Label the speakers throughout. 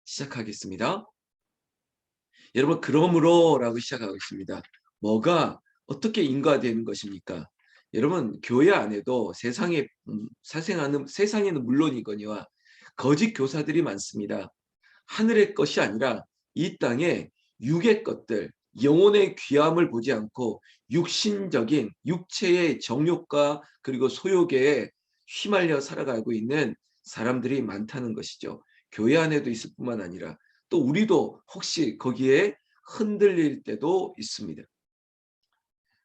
Speaker 1: 시작하겠습니다. 여러분, 그러므로라고 시작하고 있습니다. 뭐가 어떻게 인과되는 것입니까? 여러분, 교회 안에도 세상에는 물론이거니와 거짓 교사들이 많습니다. 하늘의 것이 아니라 이 땅의 육의 것들, 영혼의 귀함을 보지 않고 육신적인 육체의 정욕과 그리고 소욕에 휘말려 살아가고 있는 사람들이 많다는 것이죠. 교회 안에도 있을 뿐만 아니라 또 우리도 혹시 거기에 흔들릴 때도 있습니다.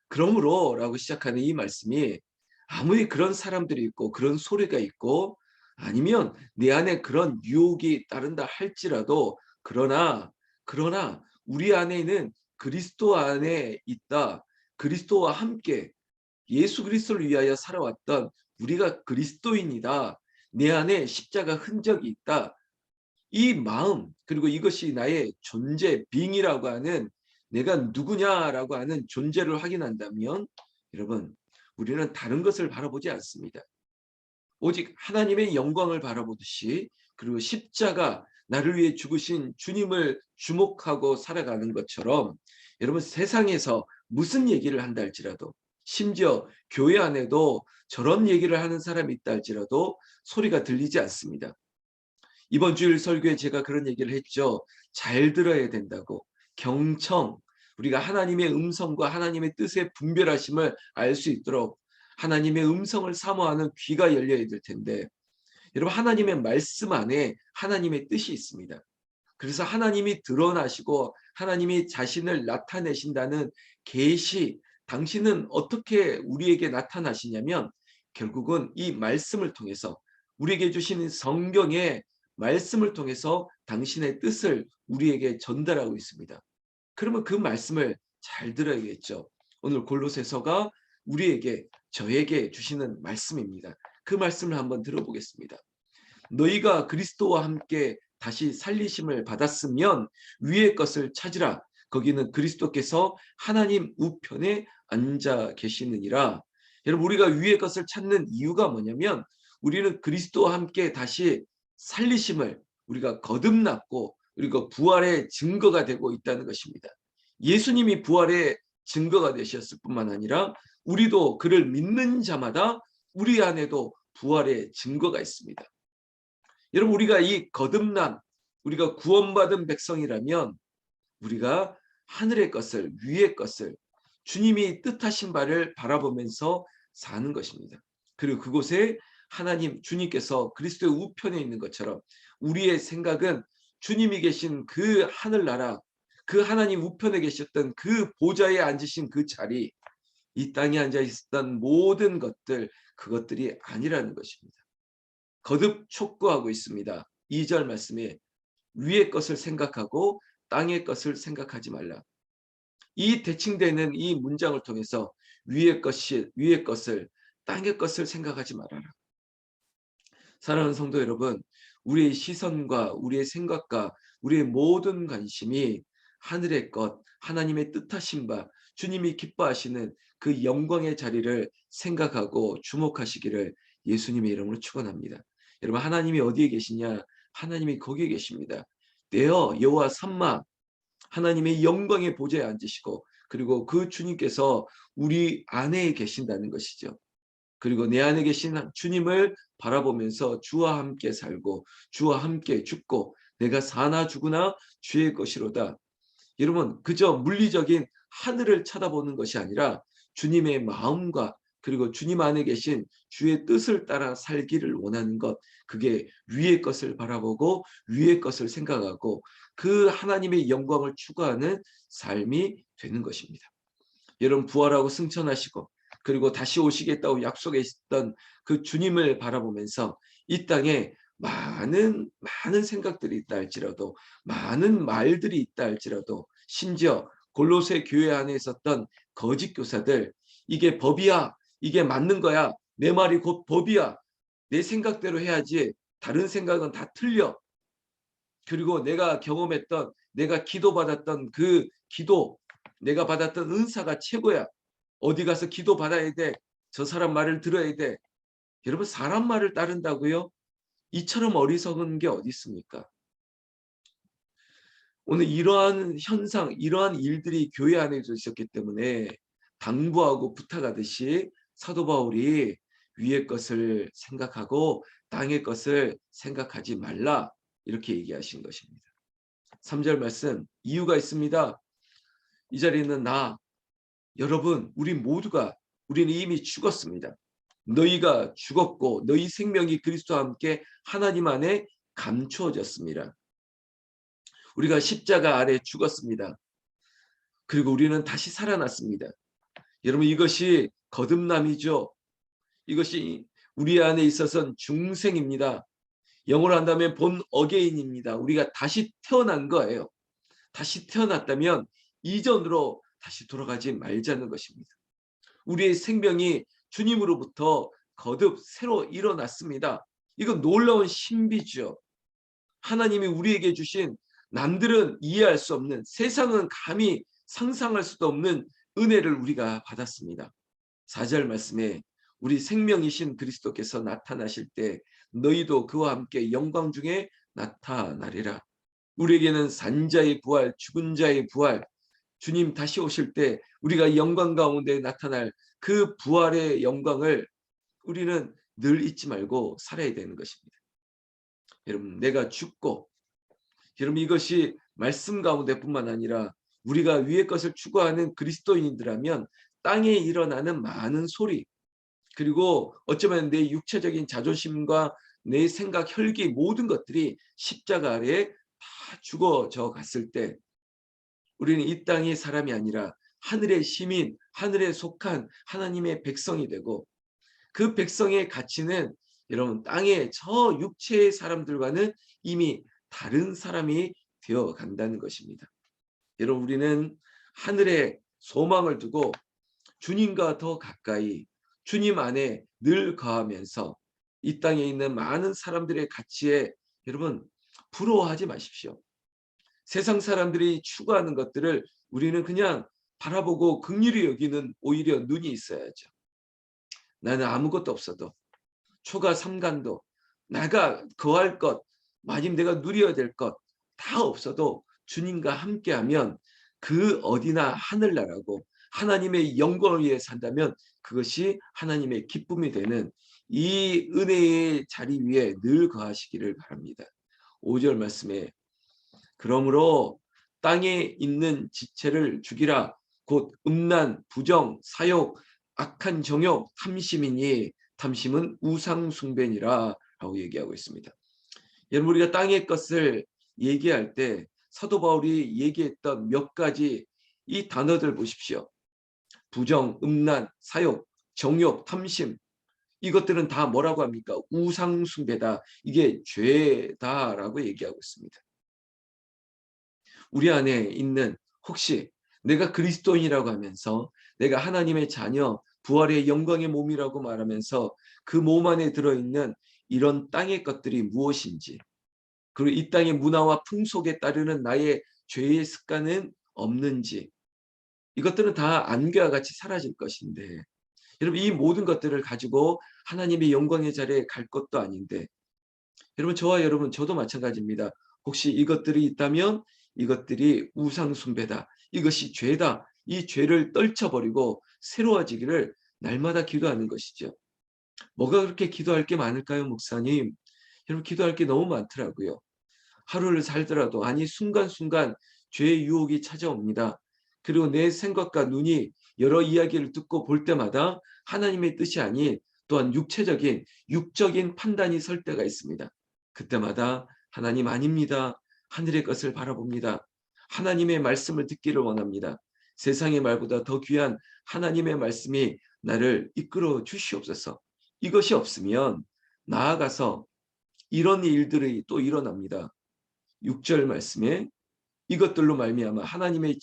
Speaker 1: 그러므로라고 시작하는 이 말씀이 아무리 그런 사람들이 있고 그런 소리가 있고 아니면 내 안에 그런 유혹이 따른다 할지라도 그러나 우리 안에는 그리스도 안에 있다. 그리스도와 함께 예수 그리스도를 위하여 살아왔던 우리가 그리스도인이다. 내 안에 십자가 흔적이 있다. 이 마음 그리고 이것이 나의 존재 빙이라고 하는 내가 누구냐라고 하는 존재를 확인한다면 여러분 우리는 다른 것을 바라보지 않습니다. 오직 하나님의 영광을 바라보듯이 그리고 십자가 나를 위해 죽으신 주님을 주목하고 살아가는 것처럼 여러분 세상에서 무슨 얘기를 한다 할지라도 심지어 교회 안에도 저런 얘기를 하는 사람이 있다 할지라도 소리가 들리지 않습니다. 이번 주일 설교에 제가 그런 얘기를 했죠. 잘 들어야 된다고. 경청, 우리가 하나님의 음성과 하나님의 뜻의 분별하심을 알 수 있도록 하나님의 음성을 사모하는 귀가 열려야 될 텐데 여러분 하나님의 말씀 안에 하나님의 뜻이 있습니다. 그래서 하나님이 드러나시고 하나님이 자신을 나타내신다는 계시, 당신은 어떻게 우리에게 나타나시냐면 결국은 이 말씀을 통해서 우리에게 주시는 성경의 말씀을 통해서 당신의 뜻을 우리에게 전달하고 있습니다. 그러면 그 말씀을 잘 들어야겠죠. 오늘 골로새서가 우리에게 저에게 주시는 말씀입니다. 그 말씀을 한번 들어보겠습니다. 너희가 그리스도와 함께 다시 살리심을 받았으면 위의 것을 찾으라. 거기는 그리스도께서 하나님 우편에 앉아 계시느니라. 여러분 우리가 위의 것을 찾는 이유가 뭐냐면 우리는 그리스도와 함께 다시 살리심을 우리가 거듭났고 그리고 부활의 증거가 되고 있다는 것입니다. 예수님이 부활의 증거가 되셨을 뿐만 아니라 우리도 그를 믿는 자마다 우리 안에도 부활의 증거가 있습니다. 여러분 우리가 이 거듭남, 우리가 구원받은 백성이라면 우리가 하늘의 것을, 위의 것을 주님이 뜻하신 바를 바라보면서 사는 것입니다. 그리고 그곳에 하나님, 주님께서 그리스도의 우편에 있는 것처럼 우리의 생각은 주님이 계신 그 하늘나라, 그 하나님 우편에 계셨던 그 보좌에 앉으신 그 자리, 이 땅에 앉아 있었던 모든 것들, 그것들이 아니라는 것입니다. 거듭 촉구하고 있습니다. 2절 말씀에 위의 것을 생각하고 땅의 것을 생각하지 말라. 이 대칭되는 이 문장을 통해서 위의 것을 땅의 것을 생각하지 말아라. 사랑하는 성도 여러분, 우리의 시선과 우리의 생각과 우리의 모든 관심이 하늘의 것, 하나님의 뜻하신 바, 주님이 기뻐하시는 그 영광의 자리를 생각하고 주목하시기를 예수님의 이름으로 축원합니다. 여러분 하나님이 어디에 계시냐? 하나님이 거기에 계십니다. 내어 여호와 삼마 하나님의 영광의 보좌에 앉으시고 그리고 그 주님께서 우리 안에 계신다는 것이죠. 그리고 내 안에 계신 주님을 바라보면서 주와 함께 살고 주와 함께 죽고 내가 사나 죽으나 주의 것이로다. 여러분 그저 물리적인 하늘을 쳐다보는 것이 아니라 주님의 마음과 그리고 주님 안에 계신 주의 뜻을 따라 살기를 원하는 것, 그게 위의 것을 바라보고 위의 것을 생각하고 그 하나님의 영광을 추구하는 삶이 되는 것입니다. 여러분 부활하고 승천하시고 그리고 다시 오시겠다고 약속했던 그 주님을 바라보면서 이 땅에 많은 생각들이 있다 할지라도 많은 말들이 있다 할지라도 심지어 골로새 교회 안에 있었던 거짓 교사들 이게 법이야. 이게 맞는 거야. 내 말이 곧 법이야. 내 생각대로 해야지. 다른 생각은 다 틀려. 그리고 내가 경험했던 내가 기도받았던 그 기도 내가 받았던 은사가 최고야. 어디 가서 기도 받아야 돼. 저 사람 말을 들어야 돼. 여러분 사람 말을 따른다고요? 이처럼 어리석은 게 어디 있습니까? 오늘 이러한 현상, 이러한 일들이 교회 안에서 있었기 때문에 당부하고 부탁하듯이 사도 바울이 위의 것을 생각하고 땅의 것을 생각하지 말라 이렇게 얘기하신 것입니다. 3절 말씀 이유가 있습니다. 이 자리에는 여러분 우리 모두가 우리는 이미 죽었습니다. 너희가 죽었고 너희 생명이 그리스도와 함께 하나님 안에 감추어졌습니다. 우리가 십자가 아래 죽었습니다. 그리고 우리는 다시 살아났습니다. 여러분 이것이 거듭남이죠. 이것이 우리 안에 있어서는 중생입니다. 영어로 한다면 본 어게인입니다. 우리가 다시 태어난 거예요. 다시 태어났다면 이전으로 다시 돌아가지 말자는 것입니다. 우리의 생명이 주님으로부터 거듭 새로 일어났습니다. 이건 놀라운 신비죠. 하나님이 우리에게 주신 남들은 이해할 수 없는, 세상은 감히 상상할 수도 없는 은혜를 우리가 받았습니다. 4절 말씀에 우리 생명이신 그리스도께서 나타나실 때 너희도 그와 함께 영광 중에 나타나리라. 우리에게는 산자의 부활, 죽은 자의 부활, 주님 다시 오실 때 우리가 영광 가운데 나타날 그 부활의 영광을 우리는 늘 잊지 말고 살아야 되는 것입니다. 여러분 내가 죽고, 여러분 이것이 말씀 가운데뿐만 아니라 우리가 위의 것을 추구하는 그리스도인이라면 땅에 일어나는 많은 소리, 그리고 어쩌면 내 육체적인 자존심과 내 생각, 혈기 모든 것들이 십자가 아래에 다 죽어져 갔을 때 우리는 이 땅의 사람이 아니라 하늘의 시민, 하늘에 속한 하나님의 백성이 되고, 그 백성의 가치는 여러분 땅의 저 육체의 사람들과는 이미 다른 사람이 되어 간다는 것입니다. 여러분 우리는 하늘에 소망을 두고 주님과 더 가까이 주님 안에 늘 거하면서 이 땅에 있는 많은 사람들의 가치에 여러분 부러워하지 마십시오. 세상 사람들이 추구하는 것들을 우리는 그냥 바라보고 긍휼히 여기는 오히려 눈이 있어야죠. 나는 아무것도 없어도 초가 삼간도 내가 거할 것, 마님 내가 누려야 될 것 다 없어도 주님과 함께하면 그 어디나 하늘나라고 하나님의 영광을 위해 산다면 그것이 하나님의 기쁨이 되는 이 은혜의 자리 위에 늘 거하시기를 바랍니다. 5절 말씀에 그러므로 땅에 있는 지체를 죽이라 곧 음란, 부정, 사욕, 악한 정욕, 탐심이니 탐심은 우상 숭배니라 라고 얘기하고 있습니다. 여러분 우리가 땅의 것을 얘기할 때 사도 바울이 얘기했던 몇 가지 이 단어들 보십시오. 부정, 음란, 사욕, 정욕, 탐심, 이것들은 다 뭐라고 합니까? 우상 숭배다. 이게 죄다라고 얘기하고 있습니다. 우리 안에 있는 혹시 내가 그리스도인이라고 하면서 내가 하나님의 자녀, 부활의 영광의 몸이라고 말하면서 그 몸 안에 들어있는 이런 땅의 것들이 무엇인지, 그리고 이 땅의 문화와 풍속에 따르는 나의 죄의 습관은 없는지, 이것들은 다 안개와 같이 사라질 것인데 여러분 이 모든 것들을 가지고 하나님의 영광의 자리에 갈 것도 아닌데, 여러분 저와 여러분 저도 마찬가지입니다. 혹시 이것들이 있다면 이것들이 우상 숭배다, 이것이 죄다, 이 죄를 떨쳐버리고 새로워지기를 날마다 기도하는 것이죠. 뭐가 그렇게 기도할 게 많을까요, 목사님? 여러분 기도할 게 너무 많더라고요. 하루를 살더라도 아니 순간순간 죄의 유혹이 찾아옵니다. 그리고 내 생각과 눈이 여러 이야기를 듣고 볼 때마다 하나님의 뜻이 아닌 또한 육적인 판단이 설 때가 있습니다. 그때마다 하나님 아닙니다. 하늘의 것을 바라봅니다. 하나님의 말씀을 듣기를 원합니다. 세상의 말보다 더 귀한 하나님의 말씀이 나를 이끌어 주시옵소서. 이것이 없으면 나아가서 이런 일들이 또 일어납니다. 6절 말씀에 이것들로 말미암아 하나님의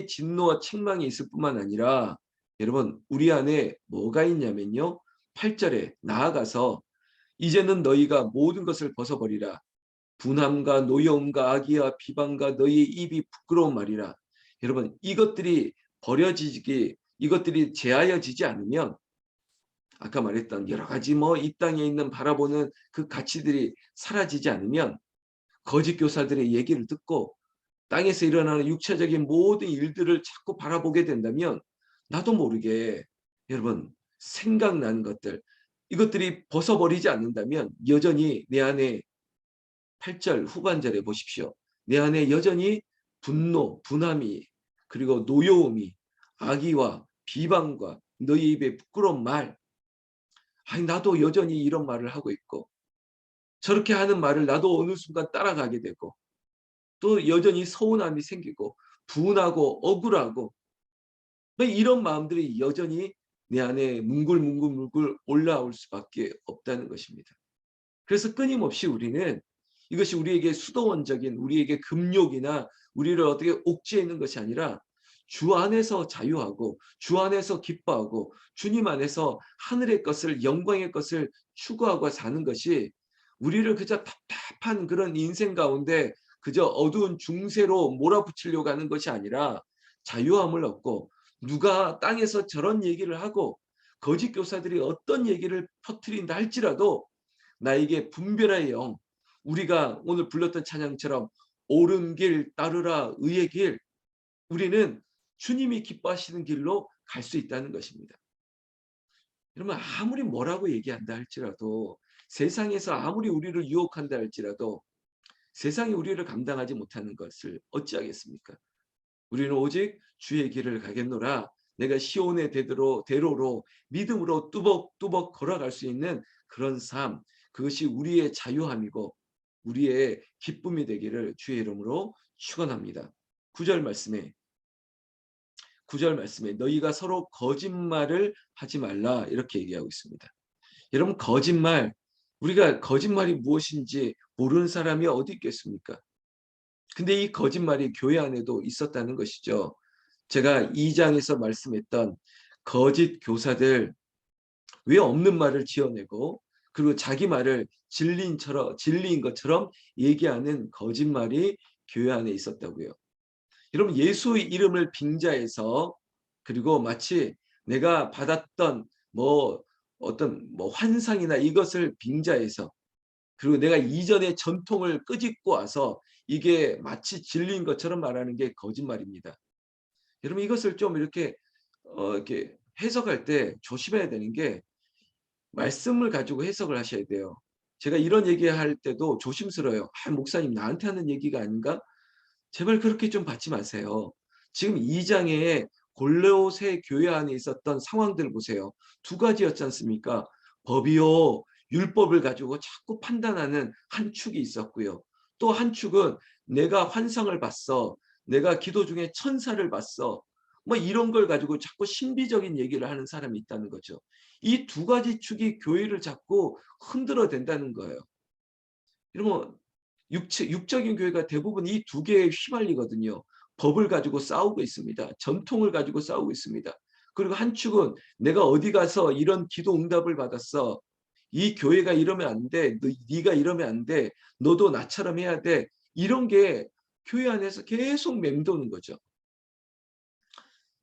Speaker 1: 진노와 책망이 있을 뿐만 아니라 여러분 우리 안에 뭐가 있냐면요. 8절에 나아가서 이제는 너희가 모든 것을 벗어버리라. 분함과 노여움과 악의와 비방과 너희의 입이 부끄러운 말이라. 여러분 이것들이 제하여지지 않으면 아까 말했던 여러 가지 이 땅에 있는 바라보는 그 가치들이 사라지지 않으면 거짓 교사들의 얘기를 듣고 땅에서 일어나는 육체적인 모든 일들을 자꾸 바라보게 된다면 나도 모르게 여러분 생각나는 것들 이것들이 벗어버리지 않는다면 여전히 내 안에 8절 후반절에 보십시오. 내 안에 여전히 분노, 분함이 그리고 노여움이 악의와 비방과 너희 입에 부끄러운 말 아니 나도 여전히 이런 말을 하고 있고 저렇게 하는 말을 나도 어느 순간 따라가게 되고 또 여전히 서운함이 생기고 분하고 억울하고 뭐 이런 마음들이 여전히 내 안에 뭉글뭉글뭉글 올라올 수밖에 없다는 것입니다. 그래서 끊임없이 우리는 이것이 우리에게 수도원적인 우리에게 금욕이나 우리를 어떻게 옥죄이는 것이 아니라 주 안에서 자유하고 주 안에서 기뻐하고 주님 안에서 하늘의 것을 영광의 것을 추구하고 사는 것이 우리를 그저 답답한 그런 인생 가운데 그저 어두운 중세로 몰아붙이려고 하는 것이 아니라 자유함을 얻고 누가 땅에서 저런 얘기를 하고 거짓 교사들이 어떤 얘기를 퍼뜨린다 할지라도 나에게 분별의 영 우리가 오늘 불렀던 찬양처럼 옳은 길 따르라 의의 길 우리는 주님이 기뻐하시는 길로 갈 수 있다는 것입니다. 여러분 아무리 뭐라고 얘기한다 할지라도 세상에서 아무리 우리를 유혹한다 할지라도 세상이 우리를 감당하지 못하는 것을 어찌하겠습니까? 우리는 오직 주의 길을 가겠노라. 내가 시온의 대로로 믿음으로 뚜벅뚜벅 걸어갈 수 있는 그런 삶, 그것이 우리의 자유함이고 우리의 기쁨이 되기를 주의 이름으로 축원합니다. 9절 말씀에 9절 말씀에 너희가 서로 거짓말을 하지 말라 이렇게 얘기하고 있습니다. 여러분 거짓말 우리가 거짓말이 무엇인지 모르는 사람이 어디 있겠습니까? 근데 이 거짓말이 교회 안에도 있었다는 것이죠. 제가 2장에서 말씀했던 거짓 교사들 왜 없는 말을 지어내고 그리고 자기 말을 진리인 것처럼 얘기하는 거짓말이 교회 안에 있었다고요. 여러분 예수의 이름을 빙자해서 그리고 마치 내가 받았던 뭐 어떤 뭐 환상이나 이것을 빙자해서 그리고 내가 이전의 전통을 끄집고 와서 이게 마치 진리인 것처럼 말하는 게 거짓말입니다. 여러분 이것을 좀 이렇게 해석할 때 조심해야 되는 게 말씀을 가지고 해석을 하셔야 돼요. 제가 이런 얘기할 때도 조심스러워요. 아, 목사님 나한테 하는 얘기가 아닌가? 제발 그렇게 좀 받지 마세요. 지금 2장에 골로새 교회 안에 있었던 상황들 보세요. 두 가지였지 않습니까? 법이요, 율법을 가지고 자꾸 판단하는 한 축이 있었고요. 또 한 축은 내가 환상을 봤어. 내가 기도 중에 천사를 봤어. 뭐 이런 걸 가지고 자꾸 신비적인 얘기를 하는 사람이 있다는 거죠. 이 두 가지 축이 교회를 자꾸 흔들어 댄다는 거예요. 이러면 육적인 교회가 대부분 이 두 개에 휘말리거든요. 법을 가지고 싸우고 있습니다. 전통을 가지고 싸우고 있습니다. 그리고 한 축은 내가 어디 가서 이런 기도 응답을 받았어. 이 교회가 이러면 안 돼. 네가 이러면 안 돼. 너도 나처럼 해야 돼. 이런 게 교회 안에서 계속 맴도는 거죠.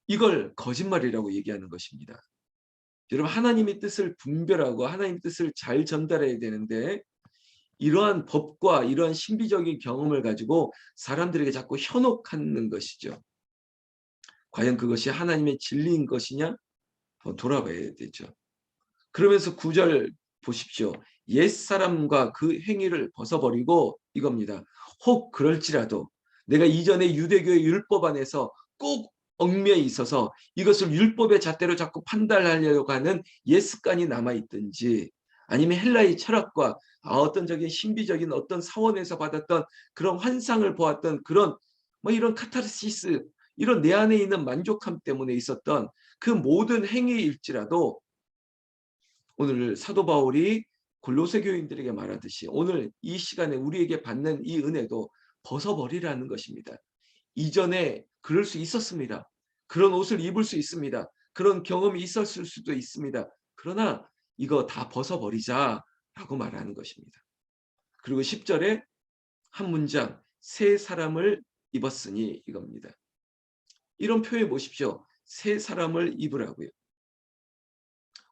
Speaker 1: 이걸 거짓말이라고 얘기하는 것입니다. 여러분 하나님의 뜻을 분별하고 하나님의 뜻을 잘 전달해야 되는데 이러한 법과 이러한 신비적인 경험을 가지고 사람들에게 자꾸 현혹하는 것이죠. 과연 그것이 하나님의 진리인 것이냐? 돌아봐야 되죠. 그러면서 9절 보십시오. 옛사람과 그 행위를 벗어버리고 이겁니다. 혹 그럴지라도 내가 이전에 유대교의 율법 안에서 꼭 얽매여 있어서 이것을 율법의 잣대로 자꾸 판단하려고 하는 옛 습관이 남아있든지 아니면 헬라의 철학과 어떤적인 신비적인 어떤 사원에서 받았던 그런 환상을 보았던 그런 뭐 이런 카타르시스 이런 내 안에 있는 만족함 때문에 있었던 그 모든 행위일지라도 오늘 사도 바울이 골로새 교인들에게 말하듯이 오늘 이 시간에 우리에게 받는 이 은혜도 벗어버리라는 것입니다. 이전에 그럴 수 있었습니다. 그런 옷을 입을 수 있습니다. 그런 경험이 있었을 수도 있습니다. 그러나 이거 다 벗어버리자라고 말하는 것입니다. 그리고 10절에 한 문장 새 사람을 입었으니 이겁니다. 이런 표현 보십시오. 새 사람을 입으라고요.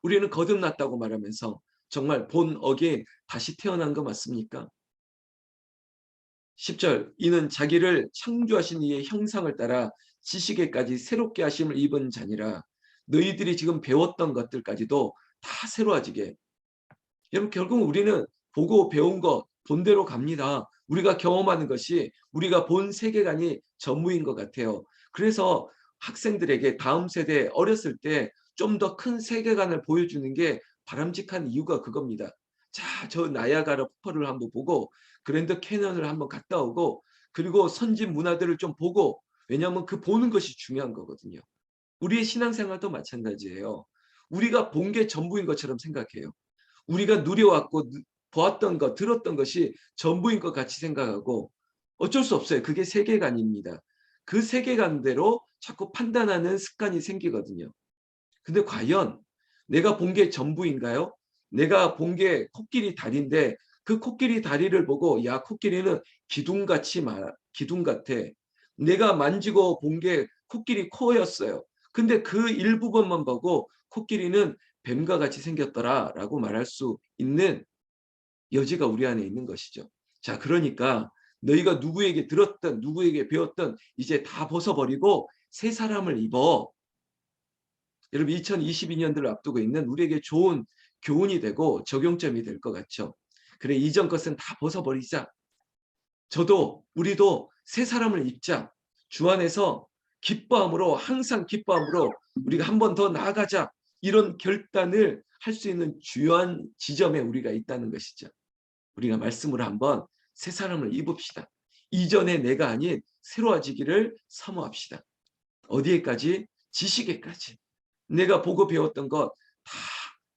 Speaker 1: 우리는 거듭났다고 말하면서 정말 본 어게인 다시 태어난 거 맞습니까? 10절 이는 자기를 창조하신 이의 형상을 따라 지식에까지 새롭게 하심을 입은 자니라. 너희들이 지금 배웠던 것들까지도 다 새로워지게. 여러분 결국 우리는 보고 배운 거 본대로 갑니다. 우리가 경험하는 것이 우리가 본 세계관이 전부인 것 같아요. 그래서 학생들에게 다음 세대 어렸을 때 좀 더 큰 세계관을 보여주는 게 바람직한 이유가 그겁니다. 자, 저 나야가라 폭포를 한번 보고 그랜드 캐년을 한번 갔다 오고 그리고 선진 문화들을 좀 보고 왜냐하면 그 보는 것이 중요한 거거든요. 우리의 신앙생활도 마찬가지예요. 우리가 본 게 전부인 것처럼 생각해요. 우리가 누려왔고 보았던 것, 들었던 것이 전부인 것 같이 생각하고 어쩔 수 없어요. 그게 세계관입니다. 그 세계관대로 자꾸 판단하는 습관이 생기거든요. 근데 과연 내가 본 게 전부인가요? 내가 본 게 코끼리 다리인데 그 코끼리 다리를 보고 야 코끼리는 기둥 같아. 내가 만지고 본 게 코끼리 코였어요. 근데 그 일부분만 보고 코끼리는 뱀과 같이 생겼더라라고 말할 수 있는 여지가 우리 안에 있는 것이죠. 자, 그러니까 너희가 누구에게 들었든 누구에게 배웠든 이제 다 벗어버리고 새 사람을 입어. 여러분 2022년도를 앞두고 있는 우리에게 좋은 교훈이 되고 적용점이 될 것 같죠. 그래 이전 것은 다 벗어버리자. 우리도 새 사람을 입자. 주 안에서 기뻐함으로 항상 기뻐함으로 우리가 한 번 더 나아가자. 이런 결단을 할 수 있는 주요한 지점에 우리가 있다는 것이죠. 우리가 말씀으로 한번 새 사람을 입읍시다. 이전의 내가 아닌 새로워지기를 사모합시다. 어디에까지? 지식에까지. 내가 보고 배웠던 것 다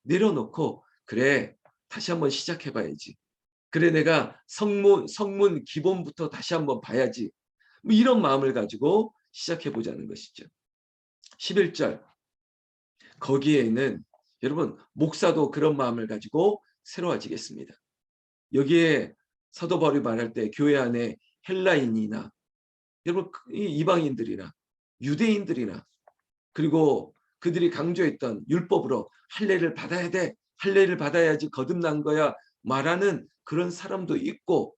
Speaker 1: 내려놓고 그래 다시 한번 시작해봐야지. 그래 내가 성문 기본부터 다시 한번 봐야지. 뭐 이런 마음을 가지고 시작해보자는 것이죠. 11절 거기에는 여러분 목사도 그런 마음을 가지고 새로워지겠습니다. 여기에 사도 바울이 말할 때 교회 안에 헬라인이나 여러분 이방인들이나 유대인들이나 그리고 그들이 강조했던 율법으로 할례를 받아야 돼. 할례를 받아야지 거듭난 거야. 말하는 그런 사람도 있고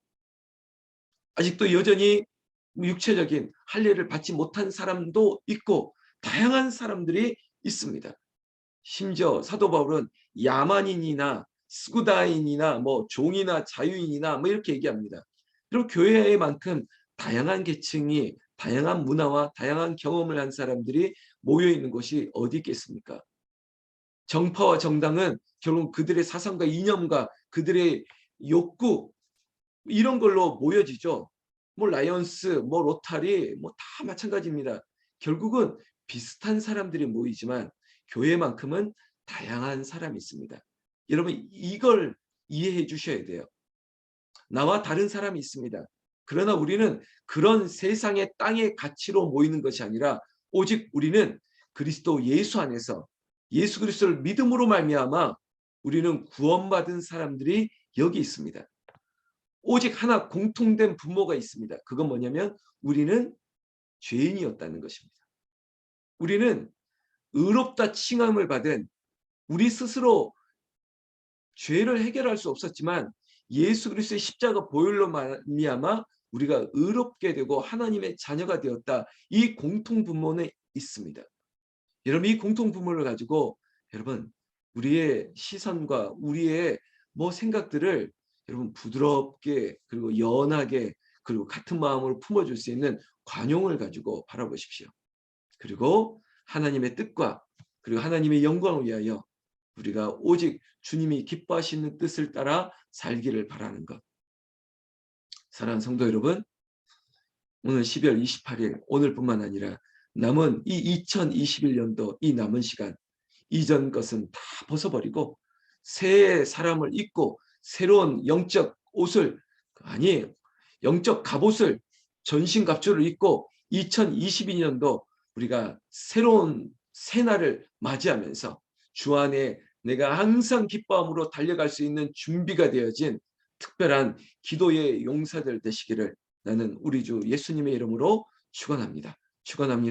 Speaker 1: 아직도 여전히 육체적인 할례를 받지 못한 사람도 있고 다양한 사람들이 있습니다. 심지어 사도 바울은 야만인이나 스구다인이나 뭐 종이나 자유인이나 뭐 이렇게 얘기합니다. 그리고 교회에만큼 다양한 계층이 다양한 문화와 다양한 경험을 한 사람들이 모여 있는 곳이 어디 있겠습니까? 정파와 정당은 결국 그들의 사상과 이념과 그들의 욕구 이런 걸로 모여지죠. 뭐 라이언스, 뭐 로타리 뭐 다 마찬가지입니다. 결국은 비슷한 사람들이 모이지만 교회만큼은 다양한 사람이 있습니다. 여러분 이걸 이해해 주셔야 돼요. 나와 다른 사람이 있습니다. 그러나 우리는 그런 세상의 땅의 가치로 모이는 것이 아니라 오직 우리는 그리스도 예수 안에서 예수 그리스도를 믿음으로 말미암아 우리는 구원받은 사람들이 여기 있습니다. 오직 하나 공통된 분모가 있습니다. 그건 뭐냐면 우리는 죄인이었다는 것입니다. 우리는 의롭다 칭함을 받은 우리 스스로 죄를 해결할 수 없었지만 예수 그리스도의 십자가 보혈로 말미암아 우리가 의롭게 되고 하나님의 자녀가 되었다. 이 공통 분모는 있습니다. 여러분 이 공통 분모를 가지고 여러분 우리의 시선과 우리의 뭐 생각들을 여러분 부드럽게 그리고 연하게 그리고 같은 마음으로 품어줄 수 있는 관용을 가지고 바라보십시오. 그리고 하나님의 뜻과 그리고 하나님의 영광을 위하여 우리가 오직 주님이 기뻐하시는 뜻을 따라 살기를 바라는 것. 사랑하는 성도 여러분, 오늘 12월 28일 오늘뿐만 아니라 남은 이 2021년도 이 남은 시간 이전 것은 다 벗어버리고 새 사람을 입고 새로운 영적 옷을 아니 영적 갑옷을 전신갑주를 입고 2022년도 우리가 새로운 새날을 맞이하면서 주 안에 내가 항상 기뻐함으로 달려갈 수 있는 준비가 되어진 특별한 기도의 용사들 되시기를 나는 우리 주 예수님의 이름으로 축원합니다. 축원합니다.